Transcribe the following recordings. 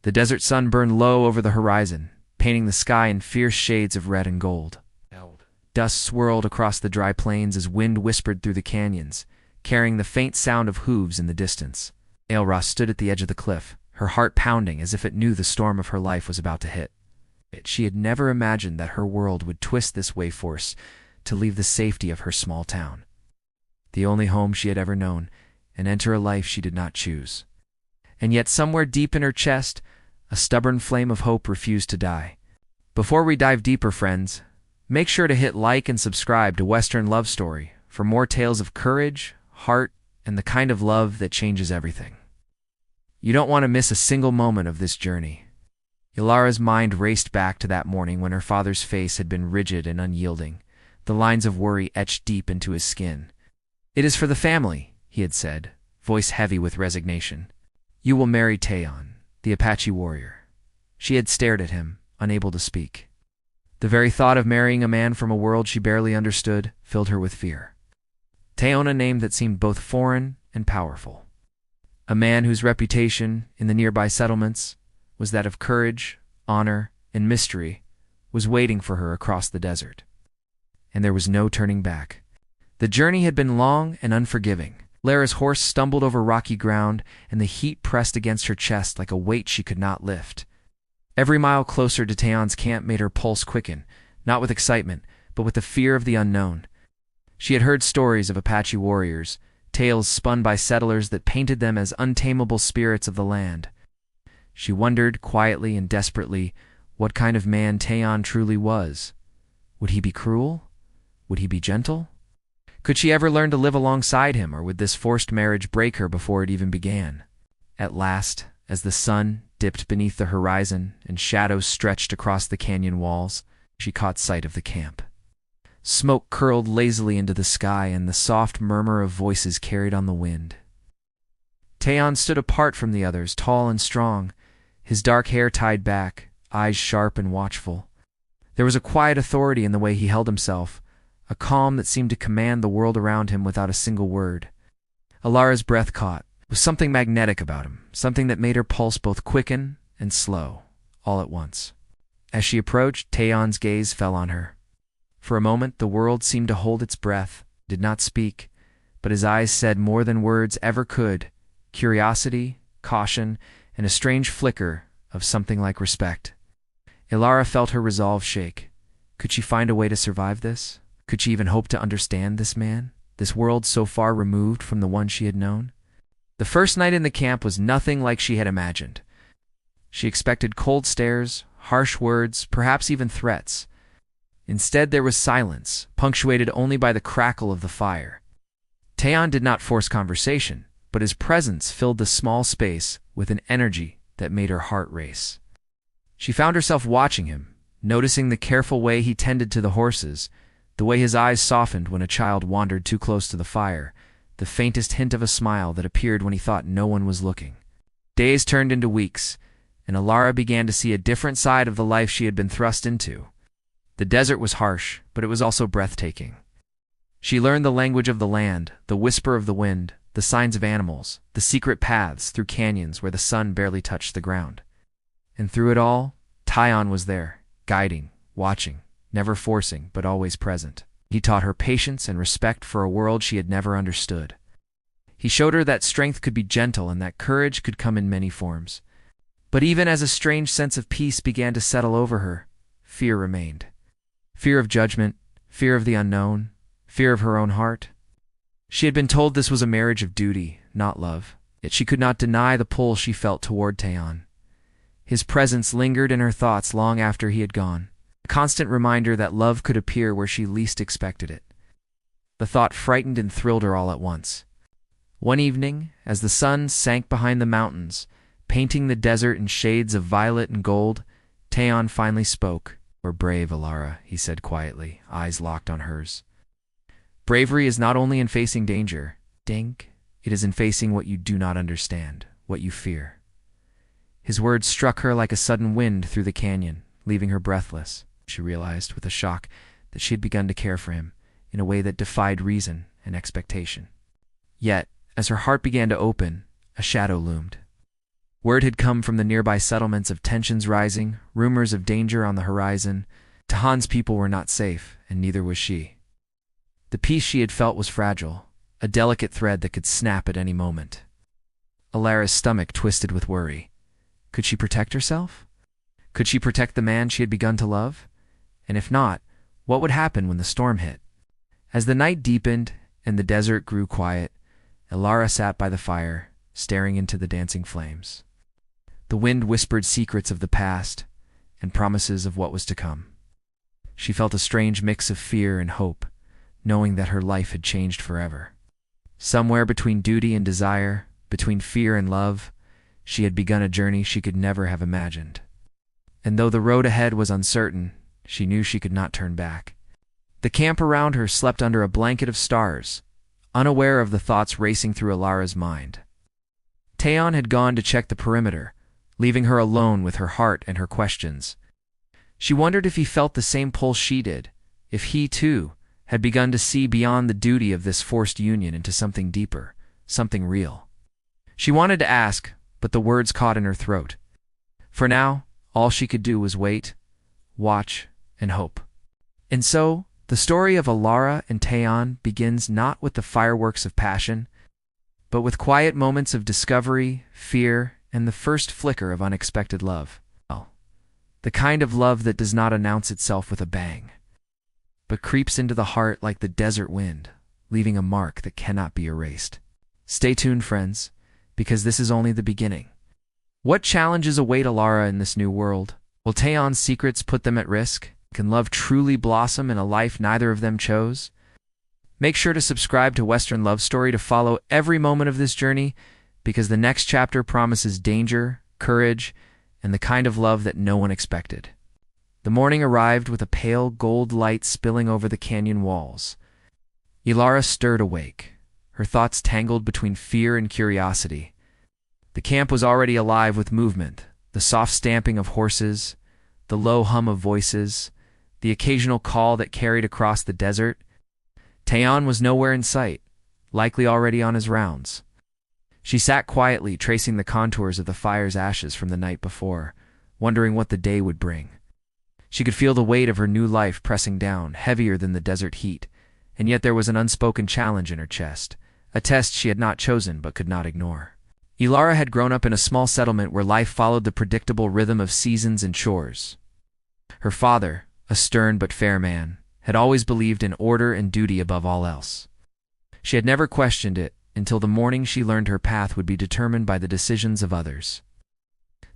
The desert sun burned low over the horizon, painting the sky in fierce shades of red and gold. Dust swirled across the dry plains as wind whispered through the canyons, carrying the faint sound of hooves in the distance. Ailra stood at the edge of the cliff, her heart pounding as if it knew the storm of her life was about to hit. She had never imagined that her world would twist this way force to leave the safety of her small town, the only home she had ever known, and enter a life she did not choose. And yet somewhere deep in her chest, a stubborn flame of hope refused to die. Before we dive deeper, friends, make sure to hit like and subscribe to Western Love Story for more tales of courage, heart, and the kind of love that changes everything. You don't want to miss a single moment of this journey. Ilara's mind raced back to that morning when her father's face had been rigid and unyielding, the lines of worry etched deep into his skin. "It is for the family," he had said, voice heavy with resignation. "You will marry Taeon, the Apache warrior." She had stared at him, unable to speak. The very thought of marrying a man from a world she barely understood filled her with fear. Taeon, a name that seemed both foreign and powerful. A man whose reputation in the nearby settlements was that of courage, honor, and mystery, was waiting for her across the desert. And there was no turning back. The journey had been long and unforgiving. Lara's horse stumbled over rocky ground, and the heat pressed against her chest like a weight she could not lift. Every mile closer to Taeon's camp made her pulse quicken, not with excitement, but with the fear of the unknown. She had heard stories of Apache warriors, tales spun by settlers that painted them as untamable spirits of the land. She wondered, quietly and desperately, what kind of man Taeon truly was. Would he be cruel? Would he be gentle? Could she ever learn to live alongside him, or would this forced marriage break her before it even began? At last, as the sun dipped beneath the horizon and shadows stretched across the canyon walls, she caught sight of the camp. Smoke curled lazily into the sky, and the soft murmur of voices carried on the wind. Taeon stood apart from the others, tall and strong, his dark hair tied back, eyes sharp and watchful. There was a quiet authority in the way he held himself, a calm that seemed to command the world around him without a single word. Ilara's breath caught. There was something magnetic about him, something that made her pulse both quicken and slow, all at once. As she approached, Taeon's gaze fell on her. For a moment, the world seemed to hold its breath, did not speak, but his eyes said more than words ever could: curiosity, caution, and a strange flicker of something like respect. Ilara felt her resolve shake. Could she find a way to survive this? Could she even hope to understand this man, this world so far removed from the one she had known? The first night in the camp was nothing like she had imagined. She expected cold stares, harsh words, perhaps even threats. Instead, there was silence, punctuated only by the crackle of the fire. Taeon did not force conversation, but his presence filled the small space with an energy that made her heart race. She found herself watching him, noticing the careful way he tended to the horses, the way his eyes softened when a child wandered too close to the fire, the faintest hint of a smile that appeared when he thought no one was looking. Days turned into weeks, and Ilara began to see a different side of the life she had been thrust into. The desert was harsh, but it was also breathtaking. She learned the language of the land, the whisper of the wind, the signs of animals, the secret paths through canyons where the sun barely touched the ground. And through it all, Taeon was there, guiding, watching, never forcing, but always present. He taught her patience and respect for a world she had never understood. He showed her that strength could be gentle and that courage could come in many forms. But even as a strange sense of peace began to settle over her, fear remained. Fear of judgment, fear of the unknown, fear of her own heart. She had been told this was a marriage of duty, not love, yet she could not deny the pull she felt toward Taeon. His presence lingered in her thoughts long after he had gone, a constant reminder that love could appear where she least expected it. The thought frightened and thrilled her all at once. One evening, as the sun sank behind the mountains, painting the desert in shades of violet and gold, Taeon finally spoke. "You're brave, Ilara," he said quietly, eyes locked on hers. "Bravery is not only in facing danger, it is in facing what you do not understand, what you fear." His words struck her like a sudden wind through the canyon, leaving her breathless. She realized, with a shock, that she had begun to care for him in a way that defied reason and expectation. Yet, as her heart began to open, a shadow loomed. Word had come from the nearby settlements of tensions rising, rumors of danger on the horizon. Tahan's people were not safe, and neither was she. The peace she had felt was fragile, a delicate thread that could snap at any moment. Alara's stomach twisted with worry. Could she protect herself? Could she protect the man she had begun to love? And if not, what would happen when the storm hit? As the night deepened and the desert grew quiet, Alara sat by the fire, staring into the dancing flames. The wind whispered secrets of the past and promises of what was to come. She felt a strange mix of fear and hope, knowing that her life had changed forever. Somewhere between duty and desire, between fear and love, she had begun a journey she could never have imagined. And though the road ahead was uncertain, she knew she could not turn back. The camp around her slept under a blanket of stars, unaware of the thoughts racing through Alara's mind. Taeon had gone to check the perimeter, leaving her alone with her heart and her questions. She wondered if he felt the same pull she did, if he, too, had begun to see beyond the duty of this forced union into something deeper, something real. She wanted to ask, but the words caught in her throat. For now, all she could do was wait, watch, and hope. And so, the story of Alara and Taeon begins not with the fireworks of passion, but with quiet moments of discovery, fear, and the first flicker of unexpected love. The kind of love that does not announce itself with a bang, but creeps into the heart like the desert wind, leaving a mark that cannot be erased. Stay tuned, friends, because this is only the beginning. What challenges await Alara in this new world? Will Taeon's secrets put them at risk? Can love truly blossom in a life neither of them chose? Make sure to subscribe to Western Love Story to follow every moment of this journey, because the next chapter promises danger, courage, and the kind of love that no one expected. The morning arrived with a pale gold light spilling over the canyon walls. Alara stirred awake, her thoughts tangled between fear and curiosity. The camp was already alive with movement, the soft stamping of horses, the low hum of voices, the occasional call that carried across the desert. Taeon was nowhere in sight, likely already on his rounds. She sat quietly, tracing the contours of the fire's ashes from the night before, wondering what the day would bring. She could feel the weight of her new life pressing down, heavier than the desert heat, and yet there was an unspoken challenge in her chest, a test she had not chosen but could not ignore. Alara had grown up in a small settlement where life followed the predictable rhythm of seasons and chores. Her father, a stern but fair man, had always believed in order and duty above all else. She had never questioned it until the morning she learned her path would be determined by the decisions of others.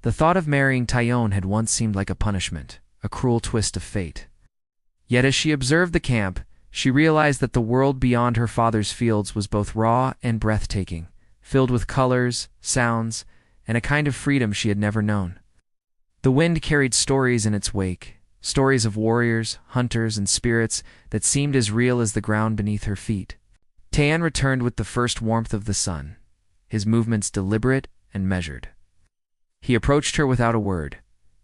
The thought of marrying Taeon had once seemed like a punishment, a cruel twist of fate. Yet as she observed the camp, she realized that the world beyond her father's fields was both raw and breathtaking, filled with colors, sounds, and a kind of freedom she had never known. The wind carried stories in its wake, stories of warriors, hunters, and spirits that seemed as real as the ground beneath her feet. Taeon returned with the first warmth of the sun, his movements deliberate and measured. He approached her without a word,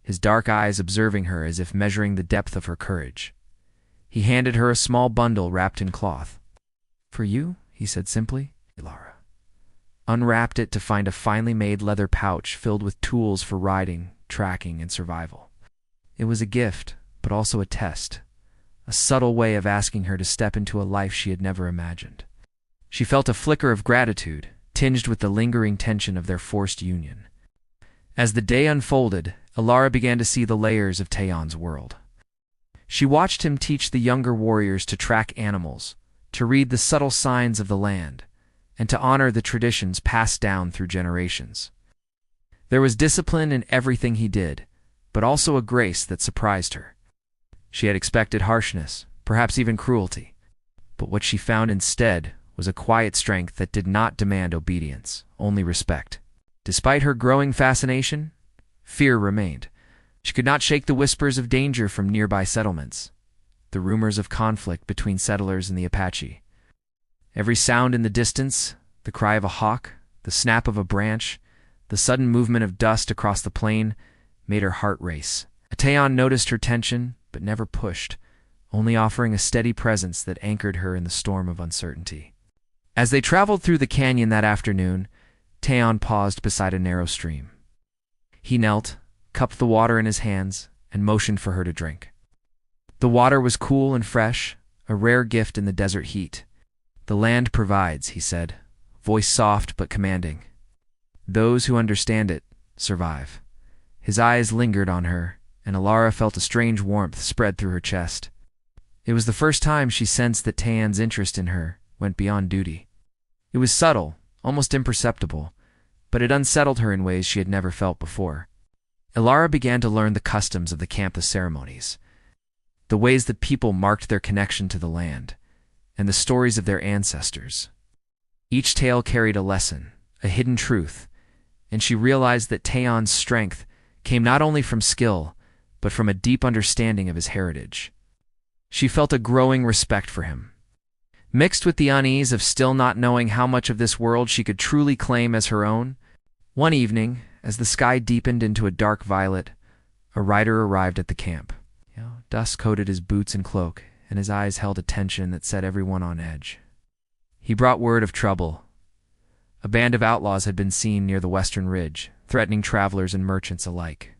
his dark eyes observing her as if measuring the depth of her courage. He handed her a small bundle wrapped in cloth. "For you," he said simply. Alara unwrapped it to find a finely made leather pouch filled with tools for riding, tracking, and survival. It was a gift, but also a test, a subtle way of asking her to step into a life she had never imagined. She felt a flicker of gratitude, tinged with the lingering tension of their forced union. As the day unfolded, Alara began to see the layers of Taeon's world. She watched him teach the younger warriors to track animals, to read the subtle signs of the land, and to honor the traditions passed down through generations. There was discipline in everything he did, but also a grace that surprised her. She had expected harshness, perhaps even cruelty, but what she found instead was a quiet strength that did not demand obedience, only respect. Despite her growing fascination, fear remained. She could not shake the whispers of danger from nearby settlements, the rumors of conflict between settlers and the Apache. Every sound in the distance, the cry of a hawk, the snap of a branch, the sudden movement of dust across the plain, made her heart race. Taeon noticed her tension, but never pushed, only offering a steady presence that anchored her in the storm of uncertainty. As they traveled through the canyon that afternoon, Taeon paused beside a narrow stream. He knelt, cupped the water in his hands, and motioned for her to drink. The water was cool and fresh, a rare gift in the desert heat. "The land provides," he said, voice soft but commanding. "Those who understand it survive." His eyes lingered on her, and Alara felt a strange warmth spread through her chest. It was the first time she sensed that Tayan's interest in her went beyond duty. It was subtle, almost imperceptible, but it unsettled her in ways she had never felt before. Alara began to learn the customs of the campus ceremonies, the ways that people marked their connection to the land, and the stories of their ancestors. Each tale carried a lesson, a hidden truth, and she realized that Tayan's strength came not only from skill, but from a deep understanding of his heritage. She felt a growing respect for him, mixed with the unease of still not knowing how much of this world she could truly claim as her own. One evening, as the sky deepened into a dark violet, a rider arrived at the camp. Dust coated his boots and cloak, and his eyes held a tension that set everyone on edge. He brought word of trouble. A band of outlaws had been seen near the western ridge, threatening travelers and merchants alike.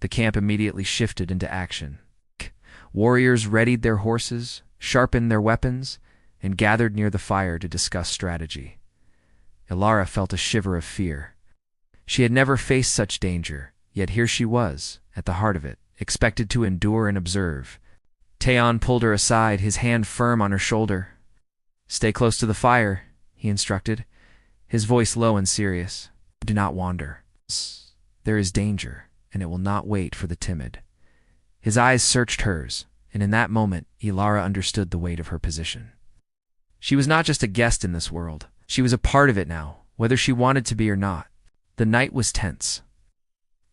The camp immediately shifted into action. Warriors readied their horses, sharpened their weapons, and gathered near the fire to discuss strategy. Alara felt a shiver of fear. She had never faced such danger, yet here she was, at the heart of it, expected to endure and observe. Tayan pulled her aside, his hand firm on her shoulder. "Stay close to the fire," he instructed, his voice low and serious. "Do not wander. There is danger, and it will not wait for the timid." His eyes searched hers, and in that moment, Alara understood the weight of her position. She was not just a guest in this world. She was a part of it now, whether she wanted to be or not. The night was tense.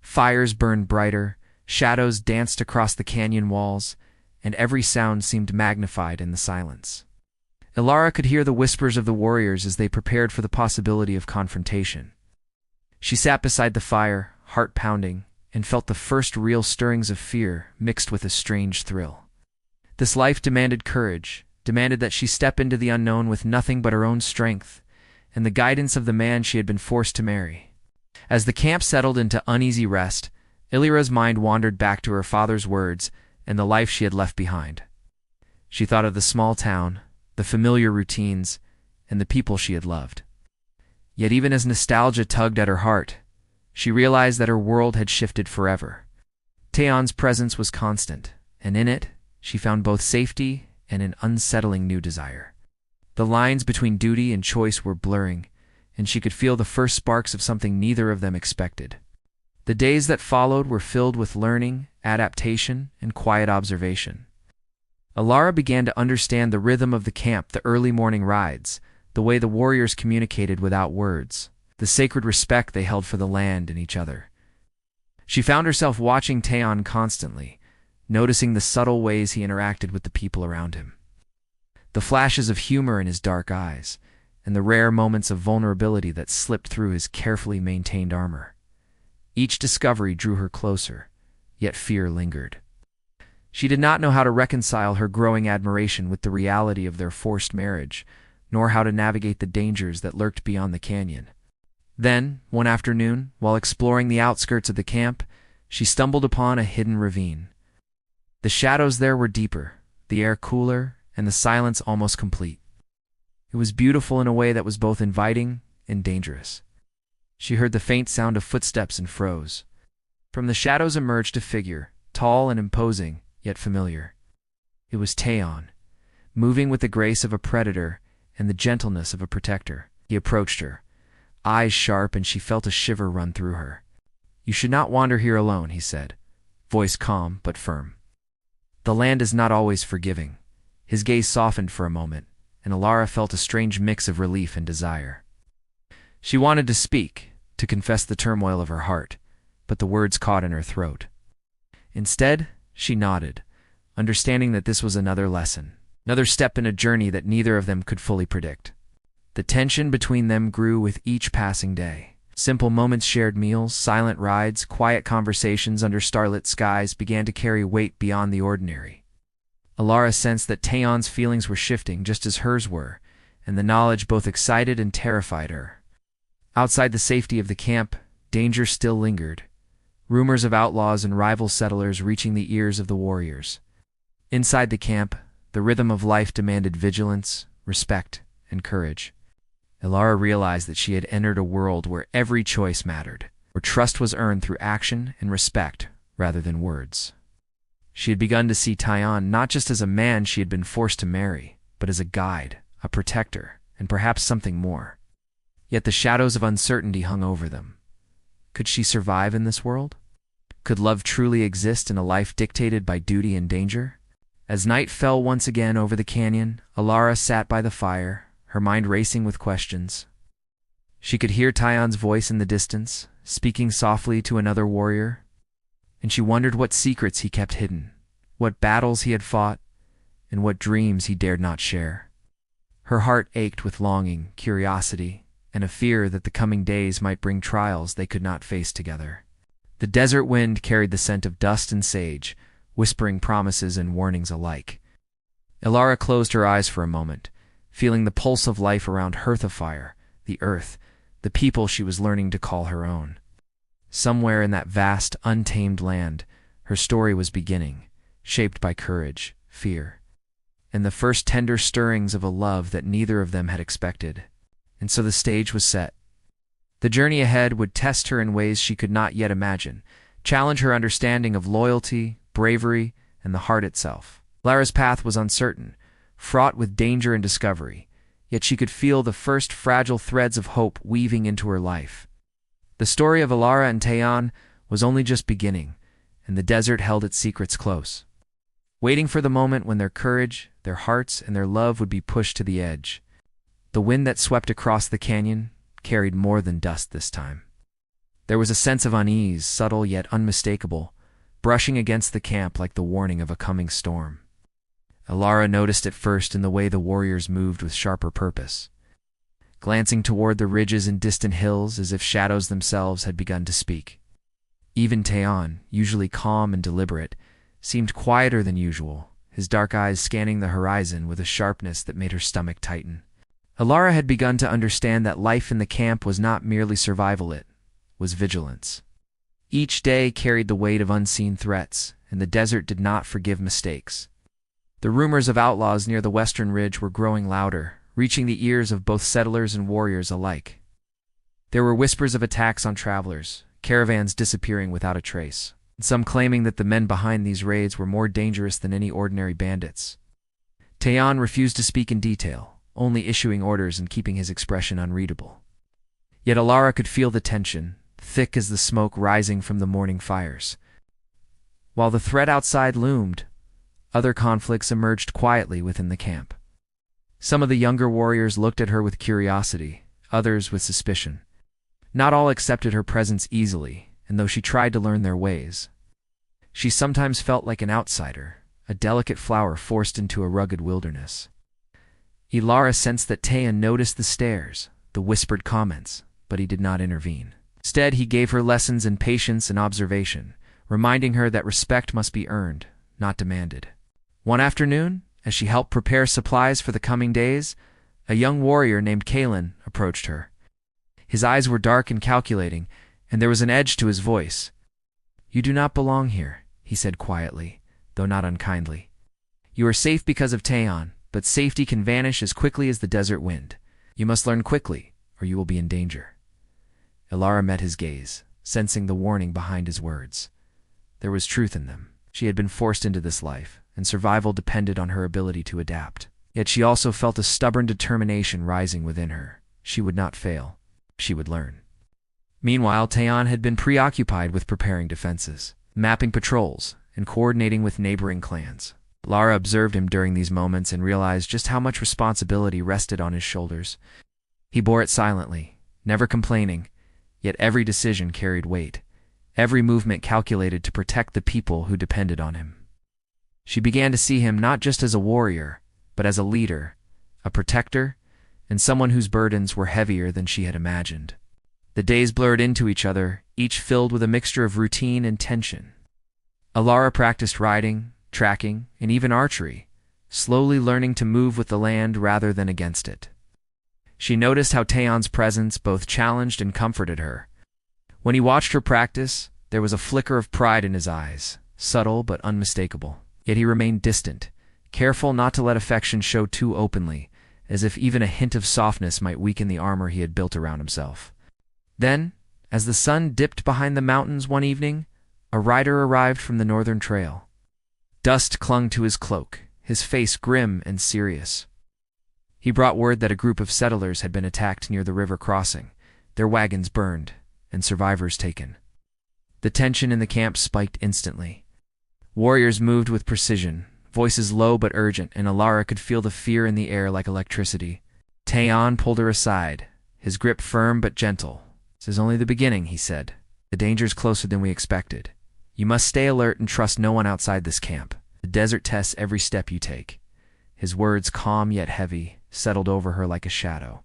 Fires burned brighter, shadows danced across the canyon walls, and every sound seemed magnified in the silence. Alara could hear the whispers of the warriors as they prepared for the possibility of confrontation. She sat beside the fire, heart pounding, and felt the first real stirrings of fear mixed with a strange thrill. This life demanded courage, demanded that she step into the unknown with nothing but her own strength and the guidance of the man she had been forced to marry. As the camp settled into uneasy rest, Illyra's mind wandered back to her father's words and the life she had left behind. She thought of the small town, the familiar routines, and the people she had loved. Yet even as nostalgia tugged at her heart, she realized that her world had shifted forever. Tayan's presence was constant, and in it, she found both safety and an unsettling new desire. The lines between duty and choice were blurring, and she could feel the first sparks of something neither of them expected. The days that followed were filled with learning, adaptation, and quiet observation. Alara began to understand the rhythm of the camp, the early morning rides, the way the warriors communicated without words, the sacred respect they held for the land and each other. She found herself watching Tayan constantly, noticing the subtle ways he interacted with the people around him. The flashes of humor in his dark eyes, and the rare moments of vulnerability that slipped through his carefully maintained armor. Each discovery drew her closer, yet fear lingered. She did not know how to reconcile her growing admiration with the reality of their forced marriage, nor how to navigate the dangers that lurked beyond the canyon. Then, one afternoon, while exploring the outskirts of the camp, she stumbled upon a hidden ravine. The shadows there were deeper, the air cooler, and the silence almost complete. It was beautiful in a way that was both inviting and dangerous. She heard the faint sound of footsteps and froze. From the shadows emerged a figure, tall and imposing, yet familiar. It was Tayan, moving with the grace of a predator and the gentleness of a protector. He approached her, eyes sharp, and she felt a shiver run through her. "You should not wander here alone," he said, voice calm but firm. "The land is not always forgiving." His gaze softened for a moment, and Alara felt a strange mix of relief and desire. She wanted to speak, to confess the turmoil of her heart, but the words caught in her throat. Instead, she nodded, understanding that this was another lesson, another step in a journey that neither of them could fully predict. The tension between them grew with each passing day. Simple moments, shared meals, silent rides, quiet conversations under starlit skies began to carry weight beyond the ordinary. Alara sensed that Tayan's feelings were shifting just as hers were, and the knowledge both excited and terrified her. Outside the safety of the camp, danger still lingered, rumors of outlaws and rival settlers reaching the ears of the warriors. Inside the camp, the rhythm of life demanded vigilance, respect, and courage. Ilara realized that she had entered a world where every choice mattered, where trust was earned through action and respect rather than words. She had begun to see Taion not just as a man she had been forced to marry, but as a guide, a protector, and perhaps something more. Yet the shadows of uncertainty hung over them. Could she survive in this world? Could love truly exist in a life dictated by duty and danger? As night fell once again over the canyon, Ilara sat by the fire, her mind racing with questions. She could hear Taion's voice in the distance, speaking softly to another warrior, and she wondered what secrets he kept hidden, what battles he had fought, and what dreams he dared not share. Her heart ached with longing, curiosity, and a fear that the coming days might bring trials they could not face together. The desert wind carried the scent of dust and sage, whispering promises and warnings alike. Ilara closed her eyes for a moment, feeling the pulse of life around Hearth of Fire, the earth, the people she was learning to call her own. Somewhere in that vast, untamed land, her story was beginning, shaped by courage, fear, and the first tender stirrings of a love that neither of them had expected. And so the stage was set. The journey ahead would test her in ways she could not yet imagine, challenge her understanding of loyalty, bravery, and the heart itself. Ilara's path was uncertain, fraught with danger and discovery, yet she could feel the first fragile threads of hope weaving into her life. The story of Ilara and Taion was only just beginning, and the desert held its secrets close, waiting for the moment when their courage, their hearts, and their love would be pushed to the edge. The wind that swept across the canyon carried more than dust this time. There was a sense of unease, subtle yet unmistakable, brushing against the camp like the warning of a coming storm. Ilara noticed it first in the way the warriors moved with sharper purpose, glancing toward the ridges and distant hills as if shadows themselves had begun to speak. Even Taion, usually calm and deliberate, seemed quieter than usual, his dark eyes scanning the horizon with a sharpness that made her stomach tighten. Ilara had begun to understand that life in the camp was not merely survival, it was vigilance. Each day carried the weight of unseen threats, and the desert did not forgive mistakes. The rumors of outlaws near the western ridge were growing louder, reaching the ears of both settlers and warriors alike. There were whispers of attacks on travelers, caravans disappearing without a trace, and some claiming that the men behind these raids were more dangerous than any ordinary bandits. Taion refused to speak in detail, only issuing orders and keeping his expression unreadable. Yet Ilara could feel the tension, thick as the smoke rising from the morning fires. While the threat outside loomed, other conflicts emerged quietly within the camp. Some of the younger warriors looked at her with curiosity, others with suspicion. Not all accepted her presence easily, and though she tried to learn their ways, she sometimes felt like an outsider, a delicate flower forced into a rugged wilderness. Ilara sensed that Taion noticed the stares, the whispered comments, but he did not intervene. Instead, he gave her lessons in patience and observation, reminding her that respect must be earned, not demanded. One afternoon, as she helped prepare supplies for the coming days, a young warrior named Kalen approached her. His eyes were dark and calculating, and there was an edge to his voice. "You do not belong here," he said quietly, though not unkindly. "You are safe because of Taion, but safety can vanish as quickly as the desert wind. You must learn quickly, or you will be in danger." Ilara met his gaze, sensing the warning behind his words. There was truth in them. She had been forced into this life, and survival depended on her ability to adapt. Yet she also felt a stubborn determination rising within her. She would not fail. She would learn. Meanwhile, Taion had been preoccupied with preparing defenses, mapping patrols, and coordinating with neighboring clans. Ilara observed him during these moments and realized just how much responsibility rested on his shoulders. He bore it silently, never complaining, yet every decision carried weight, every movement calculated to protect the people who depended on him. She began to see him not just as a warrior, but as a leader, a protector, and someone whose burdens were heavier than she had imagined. The days blurred into each other, each filled with a mixture of routine and tension. Ilara practiced riding, tracking, and even archery, slowly learning to move with the land rather than against it. She noticed how Taion's presence both challenged and comforted her. When he watched her practice, there was a flicker of pride in his eyes, subtle but unmistakable. Yet he remained distant, careful not to let affection show too openly, as if even a hint of softness might weaken the armor he had built around himself. Then, as the sun dipped behind the mountains one evening, a rider arrived from the northern trail. Dust clung to his cloak, his face grim and serious. He brought word that a group of settlers had been attacked near the river crossing, their wagons burned, and survivors taken. The tension in the camp spiked instantly. Warriors moved with precision, voices low but urgent, and Alara could feel the fear in the air like electricity. Tayon pulled her aside, his grip firm but gentle. "This is only the beginning," he said. "The danger's closer than we expected. You must stay alert and trust no one outside this camp. The desert tests every step you take." His words, calm yet heavy, settled over her like a shadow.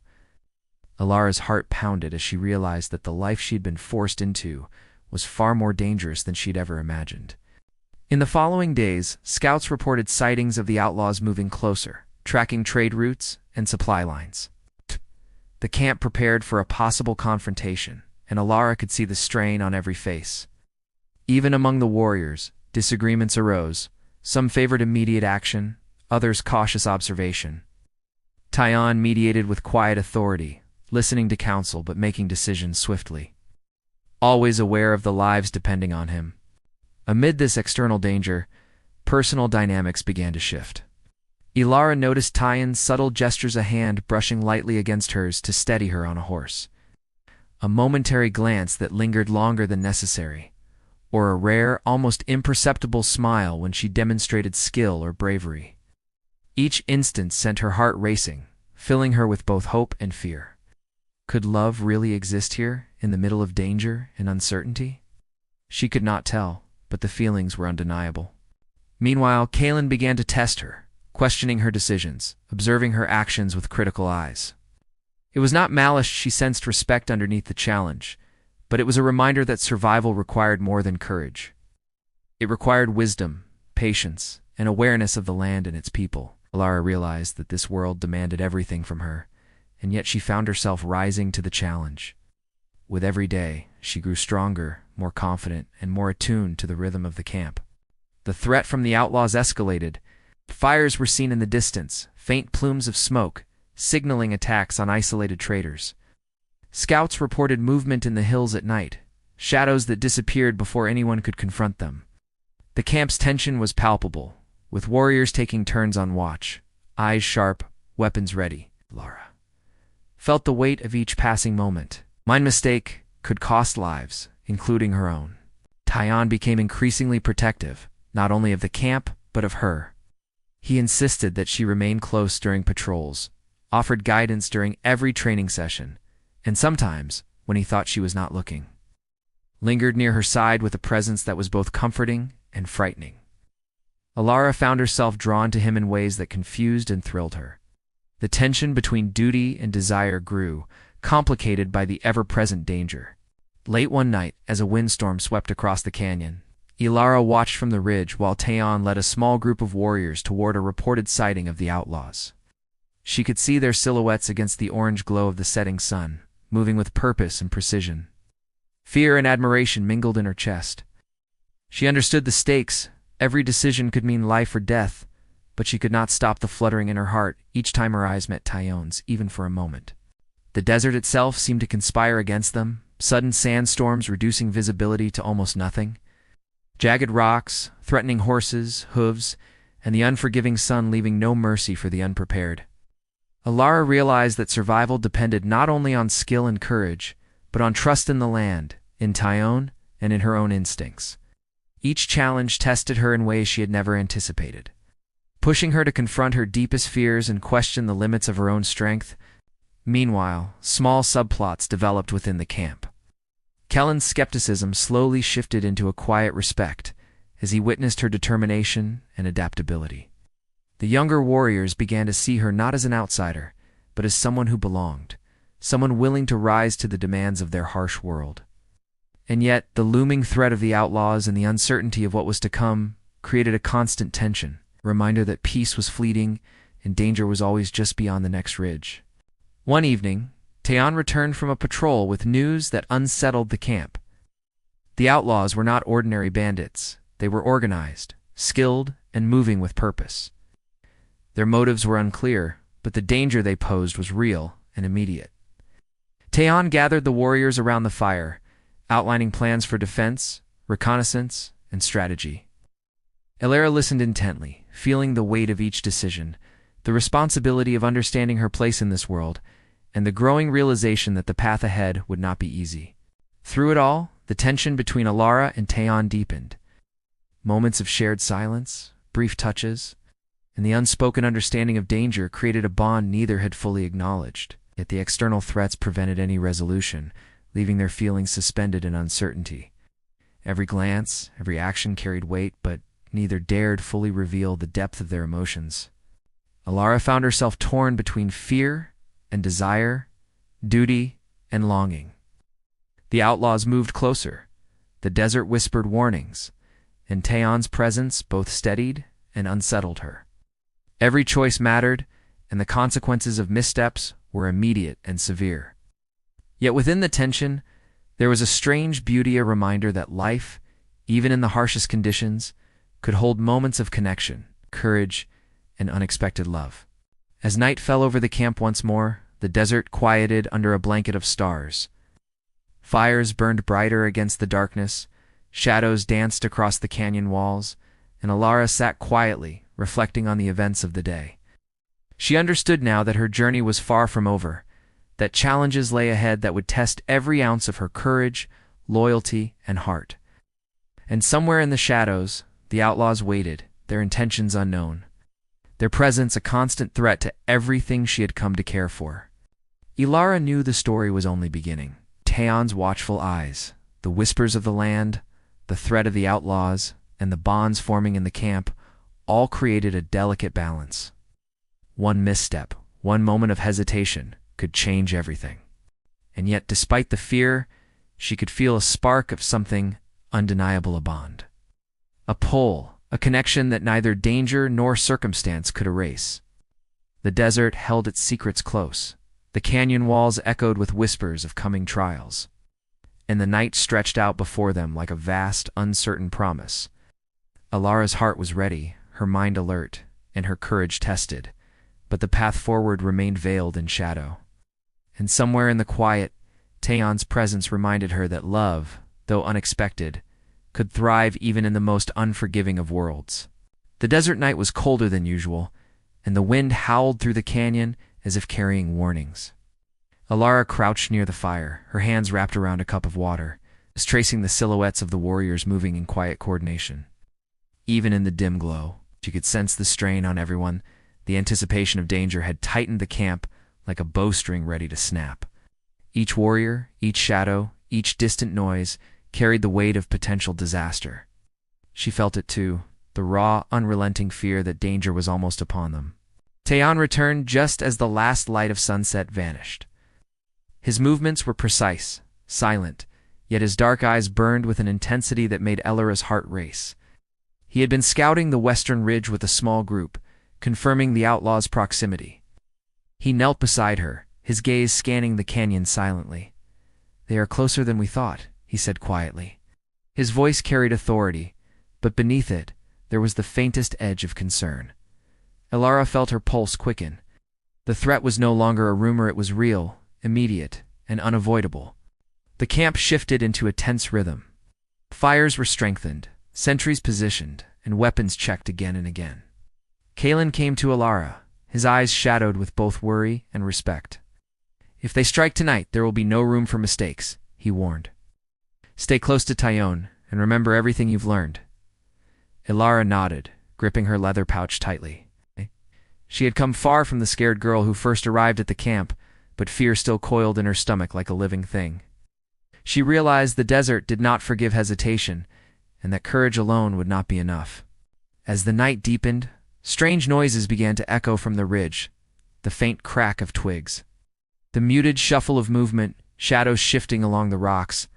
Alara's heart pounded as she realized that the life she'd been forced into was far more dangerous than she'd ever imagined. In the following days, scouts reported sightings of the outlaws moving closer, tracking trade routes and supply lines. The camp prepared for a possible confrontation, and Alara could see the strain on every face. Even among the warriors, disagreements arose. Some favored immediate action, others cautious observation. Tayon mediated with quiet authority, listening to counsel but making decisions swiftly. Always aware of the lives depending on him. Amid this external danger, personal dynamics began to shift. Alara noticed Tayon's subtle gestures, a hand brushing lightly against hers to steady her on a horse. A momentary glance that lingered longer than necessary, or a rare, almost imperceptible smile when she demonstrated skill or bravery. Each instant sent her heart racing, filling her with both hope and fear. Could love really exist here, in the middle of danger and uncertainty? She could not tell, but the feelings were undeniable. Meanwhile, Kaelin began to test her, questioning her decisions, observing her actions with critical eyes. It was not malice; she sensed respect underneath the challenge, but it was a reminder that survival required more than courage. It required wisdom, patience, and awareness of the land and its people. Alara realized that this world demanded everything from her, and yet she found herself rising to the challenge. With every day, she grew stronger, more confident, and more attuned to the rhythm of the camp. The threat from the outlaws escalated. Fires were seen in the distance, faint plumes of smoke, signaling attacks on isolated traders. Scouts reported movement in the hills at night, shadows that disappeared before anyone could confront them. The camp's tension was palpable, with warriors taking turns on watch, eyes sharp, weapons ready. Alara felt the weight of each passing moment. One mistake could cost lives, including her own. Tayon became increasingly protective, not only of the camp, but of her. He insisted that she remain close during patrols, offered guidance during every training session, and sometimes, when he thought she was not looking, lingered near her side with a presence that was both comforting and frightening. Alara found herself drawn to him in ways that confused and thrilled her. The tension between duty and desire grew, complicated by the ever-present danger. Late one night, as a windstorm swept across the canyon, Alara watched from the ridge while Tayon led a small group of warriors toward a reported sighting of the outlaws. She could see their silhouettes against the orange glow of the setting sun, moving with purpose and precision. Fear and admiration mingled in her chest. She understood the stakes. Every decision could mean life or death, but she could not stop the fluttering in her heart each time her eyes met Tayon's, even for a moment. The desert itself seemed to conspire against them, sudden sandstorms reducing visibility to almost nothing. Jagged rocks, threatening horses, hooves, and the unforgiving sun leaving no mercy for the unprepared. Alara realized that survival depended not only on skill and courage, but on trust in the land, in Tayon, and in her own instincts. Each challenge tested her in ways she had never anticipated, pushing her to confront her deepest fears and question the limits of her own strength. Meanwhile, small subplots developed within the camp. Kellen's skepticism slowly shifted into a quiet respect as he witnessed her determination and adaptability. The younger warriors began to see her not as an outsider, but as someone who belonged, someone willing to rise to the demands of their harsh world. And yet, the looming threat of the outlaws and the uncertainty of what was to come created a constant tension, a reminder that peace was fleeting and danger was always just beyond the next ridge. One evening, Tayon returned from a patrol with news that unsettled the camp. The outlaws were not ordinary bandits. They were organized, skilled, and moving with purpose. Their motives were unclear, but the danger they posed was real and immediate. Taeon gathered the warriors around the fire, outlining plans for defense, reconnaissance, and strategy. Elara listened intently, feeling the weight of each decision, the responsibility of understanding her place in this world, and the growing realization that the path ahead would not be easy. Through it all, the tension between Elara and Taeon deepened. Moments of shared silence, brief touches, and the unspoken understanding of danger created a bond neither had fully acknowledged. Yet the external threats prevented any resolution, leaving their feelings suspended in uncertainty. Every glance, every action carried weight, but neither dared fully reveal the depth of their emotions. Elara found herself torn between fear and desire, duty and longing. The outlaws moved closer. The desert whispered warnings, and Taeon's presence both steadied and unsettled her. Every choice mattered, and the consequences of missteps were immediate and severe. Yet within the tension, there was a strange beauty, a reminder that life, even in the harshest conditions, could hold moments of connection, courage, and unexpected love. As night fell over the camp once more, the desert quieted under a blanket of stars. Fires burned brighter against the darkness, shadows danced across the canyon walls, and Elara sat quietly, reflecting on the events of the day. She understood now that her journey was far from over, that challenges lay ahead that would test every ounce of her courage, loyalty, and heart. And somewhere in the shadows, the outlaws waited, their intentions unknown, their presence a constant threat to everything she had come to care for. Elara knew the story was only beginning. Taeon's watchful eyes, the whispers of the land, the threat of the outlaws, and the bonds forming in the camp all created a delicate balance. One misstep, one moment of hesitation, could change everything. And yet, despite the fear, she could feel a spark of something undeniable, a bond. A pull, a connection that neither danger nor circumstance could erase. The desert held its secrets close. The canyon walls echoed with whispers of coming trials. And the night stretched out before them like a vast, uncertain promise. Elara's heart was ready, her mind alert, and her courage tested, but the path forward remained veiled in shadow. And somewhere in the quiet, Taeon's presence reminded her that love, though unexpected, could thrive even in the most unforgiving of worlds. The desert night was colder than usual, and the wind howled through the canyon as if carrying warnings. Elara crouched near the fire, her hands wrapped around a cup of water, tracing the silhouettes of the warriors moving in quiet coordination. Even in the dim glow, she could sense the strain on everyone. The anticipation of danger had tightened the camp like a bowstring ready to snap. Each warrior, each shadow, each distant noise carried the weight of potential disaster. She felt it too, the raw, unrelenting fear that danger was almost upon them. Taeon returned just as the last light of sunset vanished. His movements were precise, silent, yet his dark eyes burned with an intensity that made Elara's heart race. He had been scouting the western ridge with a small group, confirming the outlaws' proximity. He knelt beside her, his gaze scanning the canyon silently. "They are closer than we thought," he said quietly. His voice carried authority, but beneath it, there was the faintest edge of concern. Elara felt her pulse quicken. The threat was no longer a rumor, it was real, immediate, and unavoidable. The camp shifted into a tense rhythm. Fires were strengthened, sentries positioned, and weapons checked again and again. Kalen came to Elara, his eyes shadowed with both worry and respect. "If they strike tonight, there will be no room for mistakes," he warned. "Stay close to Taeon, and remember everything you've learned." Elara nodded, gripping her leather pouch tightly. She had come far from the scared girl who first arrived at the camp, but fear still coiled in her stomach like a living thing. She realized the desert did not forgive hesitation, and that courage alone would not be enough. As the night deepened, strange noises began to echo from the ridge, the faint crack of twigs, the muted shuffle of movement, shadows shifting along the rocks.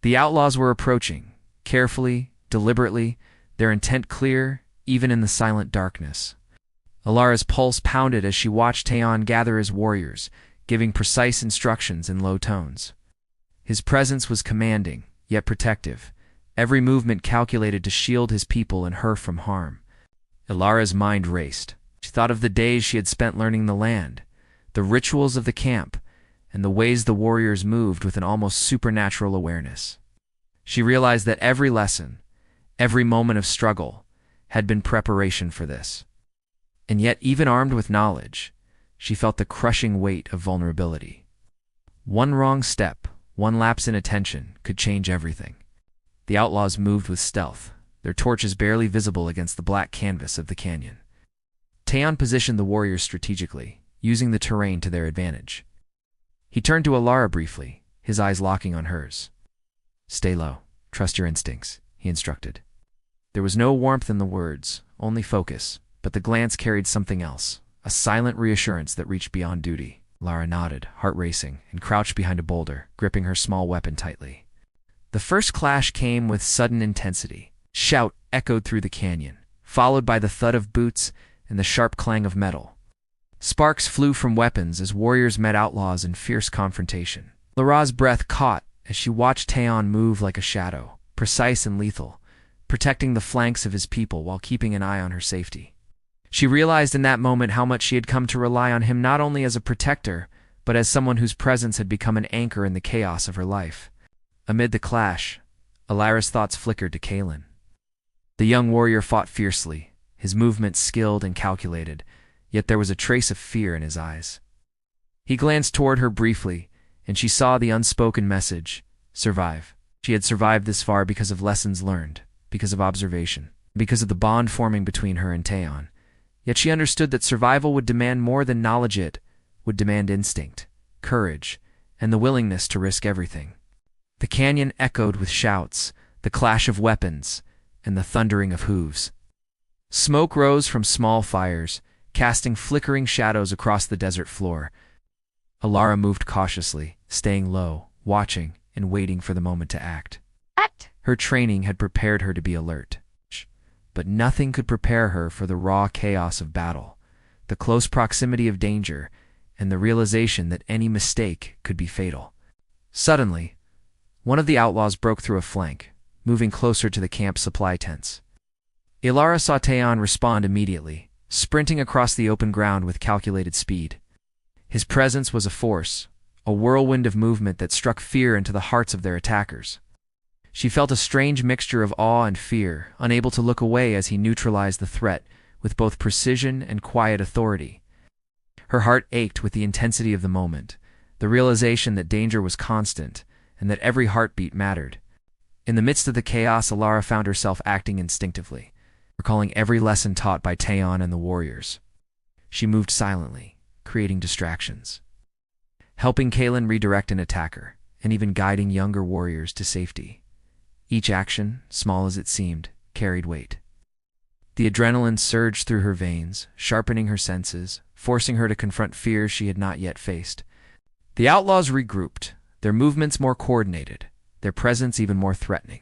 The outlaws were approaching, carefully, deliberately, their intent clear, even in the silent darkness. Elara's pulse pounded as she watched Taeon gather his warriors, giving precise instructions in low tones. His presence was commanding, yet protective, every movement calculated to shield his people and her from harm. Ilara's mind raced. She thought of the days she had spent learning the land, the rituals of the camp, and the ways the warriors moved with an almost supernatural awareness. She realized that every lesson, every moment of struggle, had been preparation for this. And yet, even armed with knowledge, she felt the crushing weight of vulnerability. One wrong step, one lapse in attention, could change everything. The outlaws moved with stealth, their torches barely visible against the black canvas of the canyon. Taeon positioned the warriors strategically, using the terrain to their advantage. He turned to Ilara briefly, his eyes locking on hers. "Stay low. Trust your instincts," he instructed. There was no warmth in the words, only focus, but the glance carried something else, a silent reassurance that reached beyond duty. Ilara nodded, heart racing, and crouched behind a boulder, gripping her small weapon tightly. The first clash came with sudden intensity. Shout echoed through the canyon, followed by the thud of boots and the sharp clang of metal. Sparks flew from weapons as warriors met outlaws in fierce confrontation. Ilara's breath caught as she watched Taeon move like a shadow, precise and lethal, protecting the flanks of his people while keeping an eye on her safety. She realized in that moment how much she had come to rely on him not only as a protector, but as someone whose presence had become an anchor in the chaos of her life. Amid the clash, Ilara's thoughts flickered to Kaelin. The young warrior fought fiercely, his movements skilled and calculated, yet there was a trace of fear in his eyes. He glanced toward her briefly, and she saw the unspoken message: survive. She had survived this far because of lessons learned, because of observation, because of the bond forming between her and Taeon. Yet she understood that survival would demand more than knowledge. It would demand instinct, courage, and the willingness to risk everything. The canyon echoed with shouts, the clash of weapons, and the thundering of hooves. Smoke rose from small fires, casting flickering shadows across the desert floor. Ilara moved cautiously, staying low, watching and waiting for the moment to act. Her training had prepared her to be alert, but nothing could prepare her for the raw chaos of battle, the close proximity of danger, and the realization that any mistake could be fatal. Suddenly, one of the outlaws broke through a flank, moving closer to the camp supply tents. Ilara saw Taeon respond immediately, sprinting across the open ground with calculated speed. His presence was a force, a whirlwind of movement that struck fear into the hearts of their attackers. She felt a strange mixture of awe and fear, unable to look away as he neutralized the threat with both precision and quiet authority. Her heart ached with the intensity of the moment, the realization that danger was constant and that every heartbeat mattered. In the midst of the chaos, Ilara found herself acting instinctively, recalling every lesson taught by Taeon and the warriors. She moved silently, creating distractions, helping Kaelin redirect an attacker, and even guiding younger warriors to safety. Each action, small as it seemed, carried weight. The adrenaline surged through her veins, sharpening her senses, forcing her to confront fears she had not yet faced. The outlaws regrouped, their movements more coordinated, their presence even more threatening.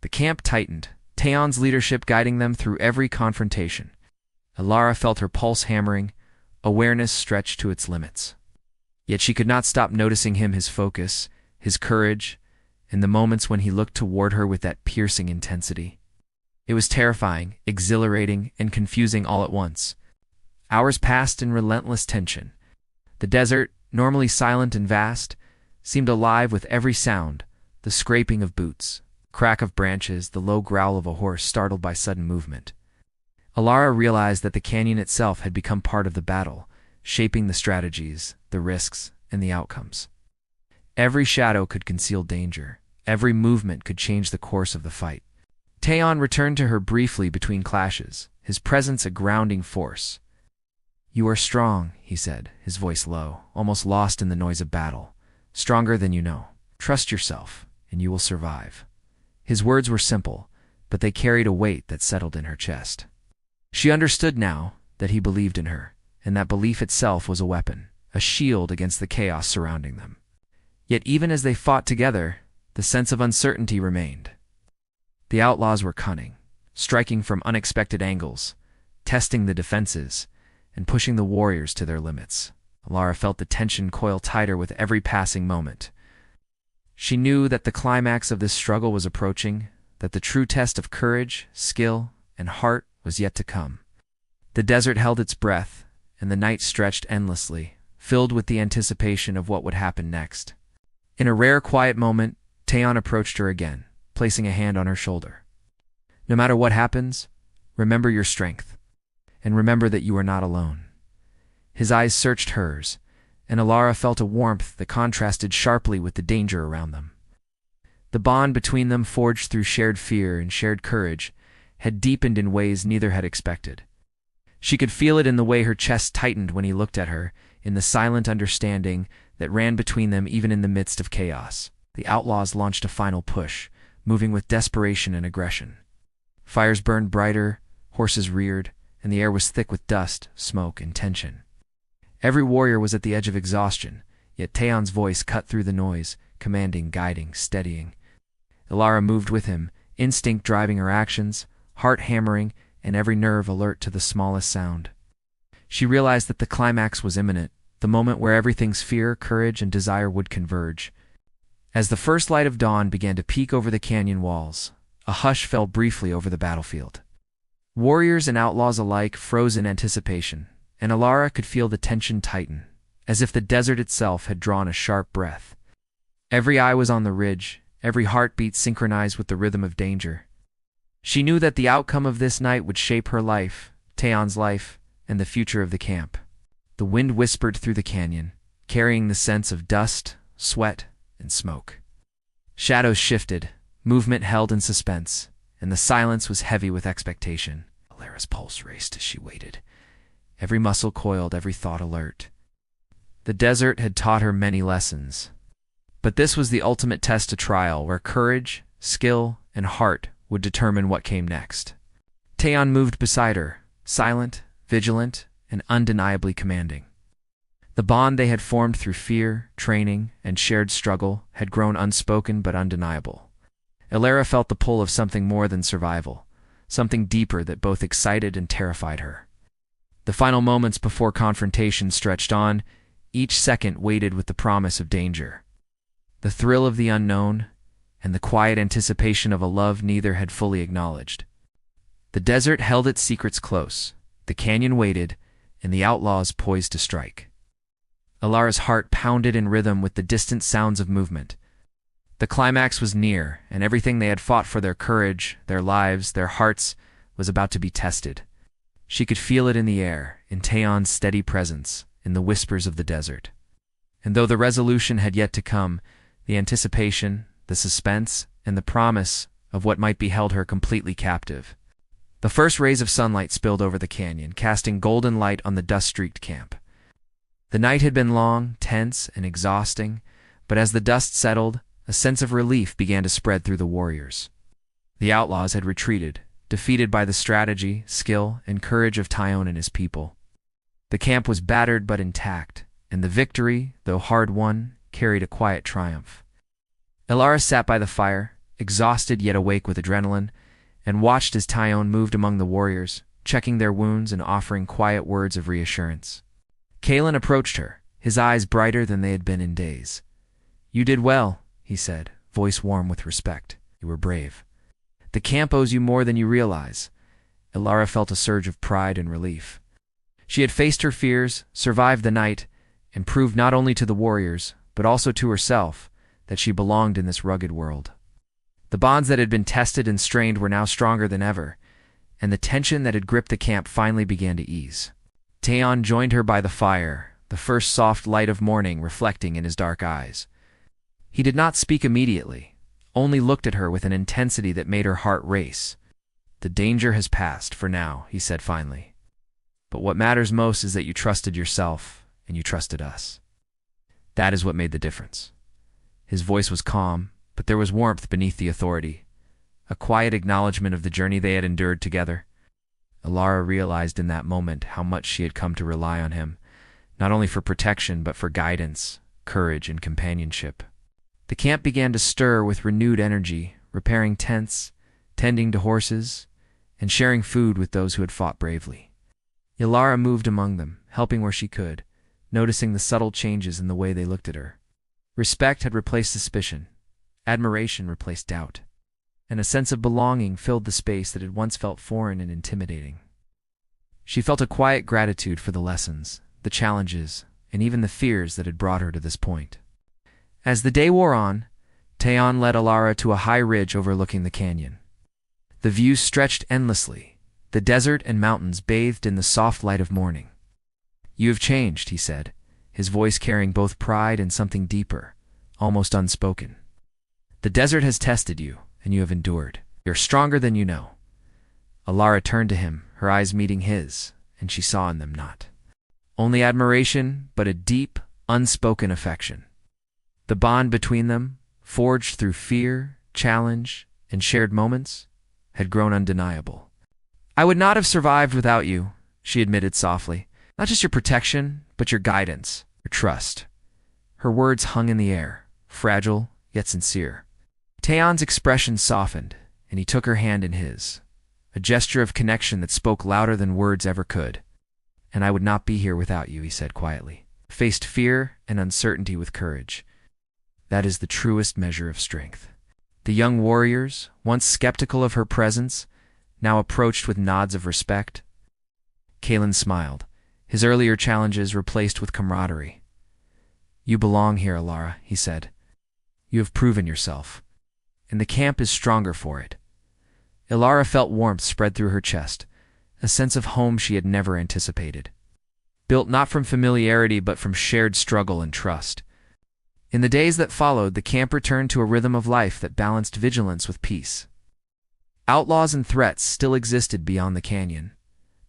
The camp tightened, Taeon's leadership guiding them through every confrontation. Ilara felt her pulse hammering, awareness stretched to its limits. Yet she could not stop noticing him, his focus, his courage, in the moments when he looked toward her with that piercing intensity. It was terrifying, exhilarating, and confusing all at once. Hours passed in relentless tension. The desert, normally silent and vast, seemed alive with every sound, the scraping of boots, crack of branches, the low growl of a horse startled by sudden movement. Ilara realized that the canyon itself had become part of the battle, shaping the strategies, the risks, and the outcomes. Every shadow could conceal danger. Every movement could change the course of the fight. Taeon returned to her briefly between clashes, his presence a grounding force. "You are strong," he said, his voice low, almost lost in the noise of battle. "Stronger than you know. Trust yourself, and you will survive." His words were simple, but they carried a weight that settled in her chest. She understood now that he believed in her, and that belief itself was a weapon, a shield against the chaos surrounding them. Yet even as they fought together, the sense of uncertainty remained. The outlaws were cunning, striking from unexpected angles, testing the defenses, and pushing the warriors to their limits. Ilara felt the tension coil tighter with every passing moment. She knew that the climax of this struggle was approaching, that the true test of courage, skill, and heart was yet to come. The desert held its breath, and the night stretched endlessly, filled with the anticipation of what would happen next. In a rare quiet moment, Taeyeon approached her again, placing a hand on her shoulder. "No matter what happens, remember your strength, and remember that you are not alone." His eyes searched hers, and Alara felt a warmth that contrasted sharply with the danger around them. The bond between them, forged through shared fear and shared courage, had deepened in ways neither had expected. She could feel it in the way her chest tightened when he looked at her, in the silent understanding that ran between them even in the midst of chaos. The outlaws launched a final push, moving with desperation and aggression. Fires burned brighter, horses reared, and the air was thick with dust, smoke, and tension. Every warrior was at the edge of exhaustion, yet Taeyeon's voice cut through the noise, commanding, guiding, steadying. Alara moved with him, instinct driving her actions, heart hammering, and every nerve alert to the smallest sound. She realized that the climax was imminent, the moment where everything's fear, courage, and desire would converge. As the first light of dawn began to peek over the canyon walls, a hush fell briefly over the battlefield. Warriors and outlaws alike froze in anticipation, and Alara could feel the tension tighten, as if the desert itself had drawn a sharp breath. Every eye was on the ridge, every heartbeat synchronized with the rhythm of danger. She knew that the outcome of this night would shape her life, Taeyeon's life, and the future of the camp. The wind whispered through the canyon, carrying the sense of dust, sweat, and smoke. Shadows shifted, movement held in suspense, and the silence was heavy with expectation. Alara's pulse raced as she waited, every muscle coiled, every thought alert. The desert had taught her many lessons, but this was the ultimate test to trial, where courage, skill, and heart would determine what came next. Taeyeon moved beside her, silent, vigilant, and undeniably commanding. The bond they had formed through fear, training, and shared struggle had grown unspoken but undeniable. Alara felt the pull of something more than survival, something deeper that both excited and terrified her. The final moments before confrontation stretched on, each second weighted with the promise of danger. The thrill of the unknown, and the quiet anticipation of a love neither had fully acknowledged. The desert held its secrets close, the canyon waited, and the outlaws poised to strike. Alara's heart pounded in rhythm with the distant sounds of movement. The climax was near, and everything they had fought for, their courage, their lives, their hearts, was about to be tested. She could feel it in the air, in Taeyeon's steady presence, in the whispers of the desert. And though the resolution had yet to come, the anticipation, the suspense, and the promise of what might be held her completely captive. The first rays of sunlight spilled over the canyon, casting golden light on the dust-streaked camp. The night had been long, tense, and exhausting, but as the dust settled, a sense of relief began to spread through the warriors. The outlaws had retreated, defeated by the strategy, skill, and courage of Taeyeon and his people. The camp was battered but intact, and the victory, though hard-won, carried a quiet triumph. Alara sat by the fire, exhausted yet awake with adrenaline, and watched as Taeyeon moved among the warriors, checking their wounds and offering quiet words of reassurance. Kalen approached her, his eyes brighter than they had been in days. "You did well," he said, voice warm with respect. "You were brave. The camp owes you more than you realize." Alara felt a surge of pride and relief. She had faced her fears, survived the night, and proved not only to the warriors, but also to herself, that she belonged in this rugged world. The bonds that had been tested and strained were now stronger than ever, and the tension that had gripped the camp finally began to ease. Taeyeon joined her by the fire, the first soft light of morning reflecting in his dark eyes. He did not speak immediately, only looked at her with an intensity that made her heart race. "The danger has passed, for now," he said finally. "But what matters most is that you trusted yourself, and you trusted us. That is what made the difference." His voice was calm, but there was warmth beneath the authority, a quiet acknowledgement of the journey they had endured together. Alara realized in that moment how much she had come to rely on him, not only for protection but for guidance, courage, and companionship. The camp began to stir with renewed energy, repairing tents, tending to horses, and sharing food with those who had fought bravely. Alara moved among them, helping where she could, noticing the subtle changes in the way they looked at her. Respect had replaced suspicion, Admiration replaced doubt, and a sense of belonging filled the space that had once felt foreign and intimidating. She felt a quiet gratitude for the lessons, the challenges, and even the fears that had brought her to this point. As the day wore on, Taeon led Alara to a high ridge overlooking the canyon. The view stretched endlessly, the desert and mountains bathed in the soft light of morning. "You have changed," he said, his voice carrying both pride and something deeper, almost unspoken. "The desert has tested you, and you have endured. You're stronger than you know." Alara turned to him, her eyes meeting his, and she saw in them not only admiration, but a deep, unspoken affection. The bond between them, forged through fear, challenge, and shared moments, had grown undeniable. "I would not have survived without you," she admitted softly. "Not just your protection, but your guidance, your trust." Her words hung in the air, fragile yet sincere. Taeon's expression softened, and he took her hand in his, a gesture of connection that spoke louder than words ever could. "And I would not be here without you," he said quietly. "Faced fear and uncertainty with courage. That is the truest measure of strength." The young warriors, once skeptical of her presence, now approached with nods of respect. Kalen smiled, his earlier challenges replaced with camaraderie. "You belong here, Alara," he said. "You have proven yourself, and the camp is stronger for it." Alara felt warmth spread through her chest, a sense of home she had never anticipated. Built not from familiarity but from shared struggle and trust. In the days that followed, the camp returned to a rhythm of life that balanced vigilance with peace. Outlaws and threats still existed beyond the canyon,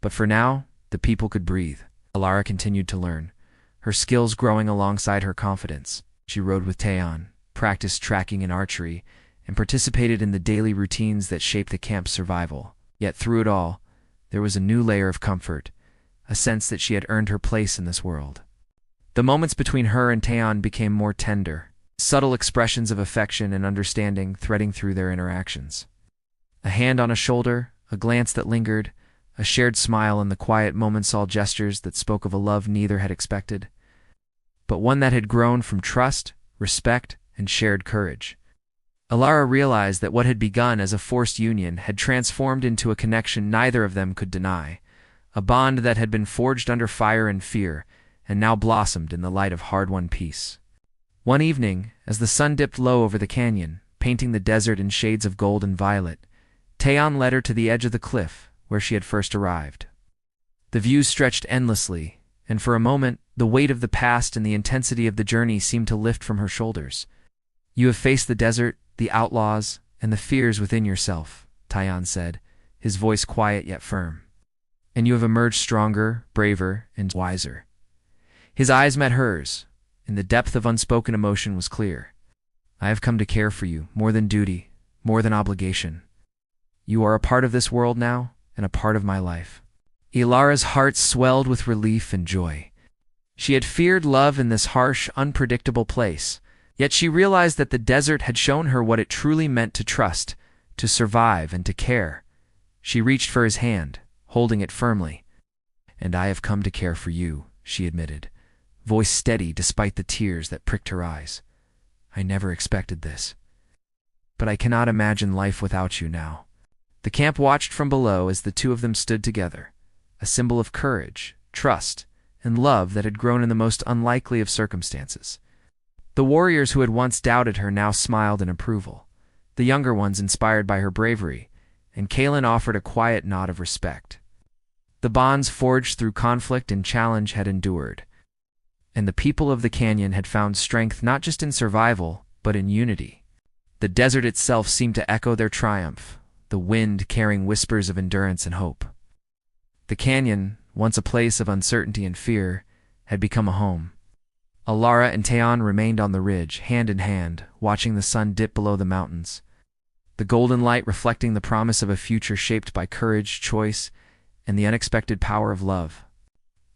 but for now, the people could breathe. Alara continued to learn, her skills growing alongside her confidence. She rode with Taeon, practiced tracking and archery, and participated in the daily routines that shaped the camp's survival. Yet through it all, there was a new layer of comfort, a sense that she had earned her place in this world. The moments between her and Taeon became more tender, subtle expressions of affection and understanding threading through their interactions. A hand on a shoulder, a glance that lingered, a shared smile in the quiet moments, all gestures that spoke of a love neither had expected, but one that had grown from trust, respect, and shared courage. Alara realized that what had begun as a forced union had transformed into a connection neither of them could deny, a bond that had been forged under fire and fear, and now blossomed in the light of hard-won peace. One evening, as the sun dipped low over the canyon, painting the desert in shades of gold and violet, Taeon led her to the edge of the cliff where she had first arrived. The view stretched endlessly, and for a moment, the weight of the past and the intensity of the journey seemed to lift from her shoulders. "You have faced the desert, the outlaws, and the fears within yourself," Taeon said, his voice quiet yet firm. "And you have emerged stronger, braver, and wiser." His eyes met hers, and the depth of unspoken emotion was clear. "I have come to care for you, more than duty, more than obligation. You are a part of this world now, and a part of my life." Alara's heart swelled with relief and joy. She had feared love in this harsh, unpredictable place, yet she realized that the desert had shown her what it truly meant to trust, to survive, and to care. She reached for his hand, holding it firmly. "And I have come to care for you," she admitted, voice steady despite the tears that pricked her eyes. "I never expected this. But I cannot imagine life without you now." The camp watched from below as the two of them stood together, a symbol of courage, trust, and love that had grown in the most unlikely of circumstances. The warriors who had once doubted her now smiled in approval, the younger ones inspired by her bravery, and Kalen offered a quiet nod of respect. The bonds forged through conflict and challenge had endured, and the people of the canyon had found strength not just in survival, but in unity. The desert itself seemed to echo their triumph, the wind carrying whispers of endurance and hope. The canyon, once a place of uncertainty and fear, had become a home. Alara and Taeon remained on the ridge, hand in hand, watching the sun dip below the mountains, the golden light reflecting the promise of a future shaped by courage, choice, and the unexpected power of love.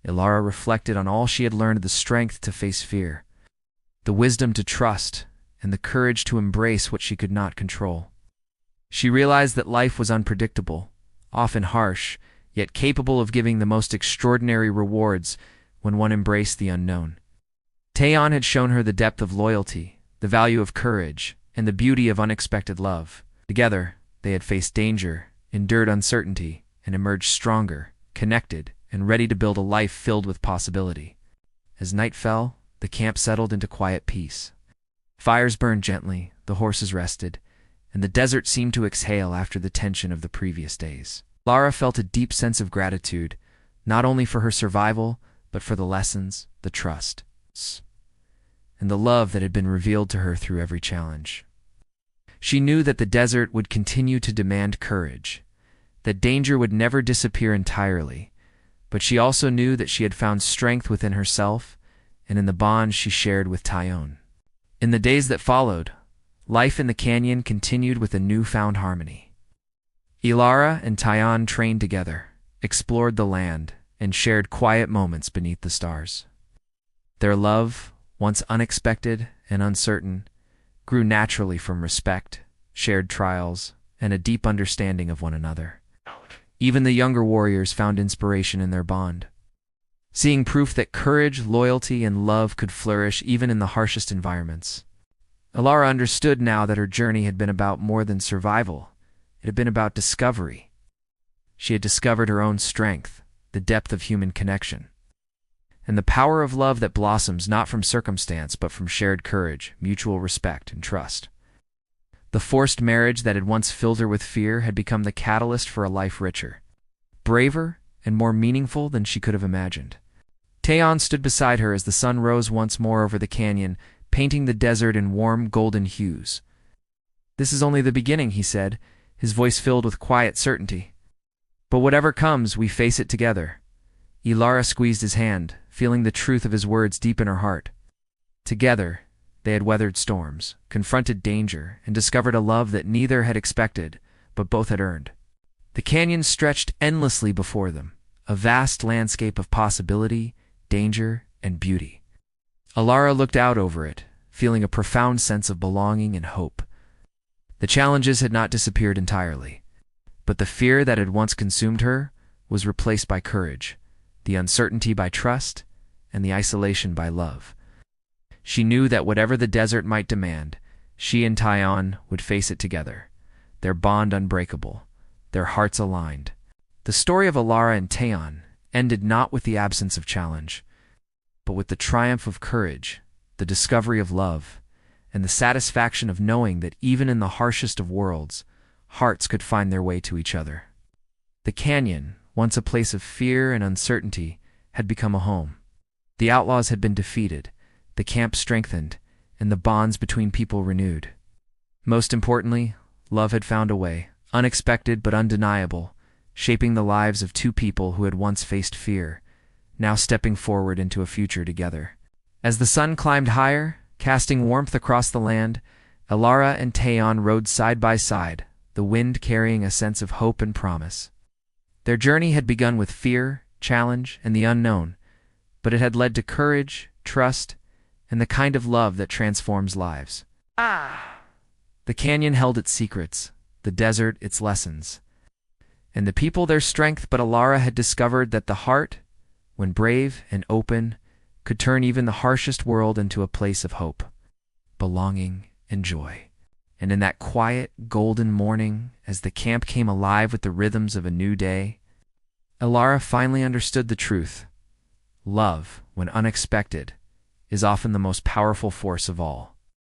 Alara reflected on all she had learned: the strength to face fear, the wisdom to trust, and the courage to embrace what she could not control. She realized that life was unpredictable, often harsh, yet capable of giving the most extraordinary rewards when one embraced the unknown. Taeon had shown her the depth of loyalty, the value of courage, and the beauty of unexpected love. Together, they had faced danger, endured uncertainty, and emerged stronger, connected, and ready to build a life filled with possibility. As night fell, the camp settled into quiet peace. Fires burned gently, the horses rested, and the desert seemed to exhale after the tension of the previous days. Lara felt a deep sense of gratitude, not only for her survival, but for the lessons, the trust, and the love that had been revealed to her through every challenge. She knew that the desert would continue to demand courage, that danger would never disappear entirely, but she also knew that she had found strength within herself and in the bond she shared with Tyone. In the days that followed, life in the canyon continued with a newfound harmony. Ilara and Tyone trained together, explored the land, and shared quiet moments beneath the stars. Their love, once unexpected and uncertain, grew naturally from respect, shared trials, and a deep understanding of one another. Even the younger warriors found inspiration in their bond, seeing proof that courage, loyalty, and love could flourish even in the harshest environments. Ilara understood now that her journey had been about more than survival. It had been about discovery. She had discovered her own strength, the depth of human connection, and the power of love that blossoms not from circumstance but from shared courage, mutual respect, and trust. The forced marriage that had once filled her with fear had become the catalyst for a life richer, braver, and more meaningful than she could have imagined. Taeon stood beside her as the sun rose once more over the canyon, painting the desert in warm, golden hues. "This is only the beginning," he said, his voice filled with quiet certainty. "But whatever comes, we face it together." Ilara squeezed his hand, feeling the truth of his words deep in her heart. Together, they had weathered storms, confronted danger, and discovered a love that neither had expected, but both had earned. The canyon stretched endlessly before them, a vast landscape of possibility, danger, and beauty. Ilara looked out over it, feeling a profound sense of belonging and hope. The challenges had not disappeared entirely, but the fear that had once consumed her was replaced by courage, the uncertainty by trust, and the isolation by love. She knew that whatever the desert might demand, she and Taeon would face it together, their bond unbreakable, their hearts aligned. The story of Ilara and Taeon ended not with the absence of challenge, but with the triumph of courage, the discovery of love, and the satisfaction of knowing that even in the harshest of worlds, hearts could find their way to each other. The canyon, once a place of fear and uncertainty, had become a home. The outlaws had been defeated, the camp strengthened, and the bonds between people renewed. Most importantly, love had found a way, unexpected but undeniable, shaping the lives of two people who had once faced fear, now stepping forward into a future together. As the sun climbed higher, casting warmth across the land, Ilara and Taeon rode side by side, the wind carrying a sense of hope and promise. Their journey had begun with fear, challenge, and the unknown, but it had led to courage, trust, and the kind of love that transforms lives. The canyon held its secrets, the desert its lessons, and the people their strength, but Ilara had discovered that the heart, when brave and open, could turn even the harshest world into a place of hope, belonging, and joy. And in that quiet, golden morning, as the camp came alive with the rhythms of a new day, Ilara finally understood the truth. Love, when unexpected, is often the most powerful force of all.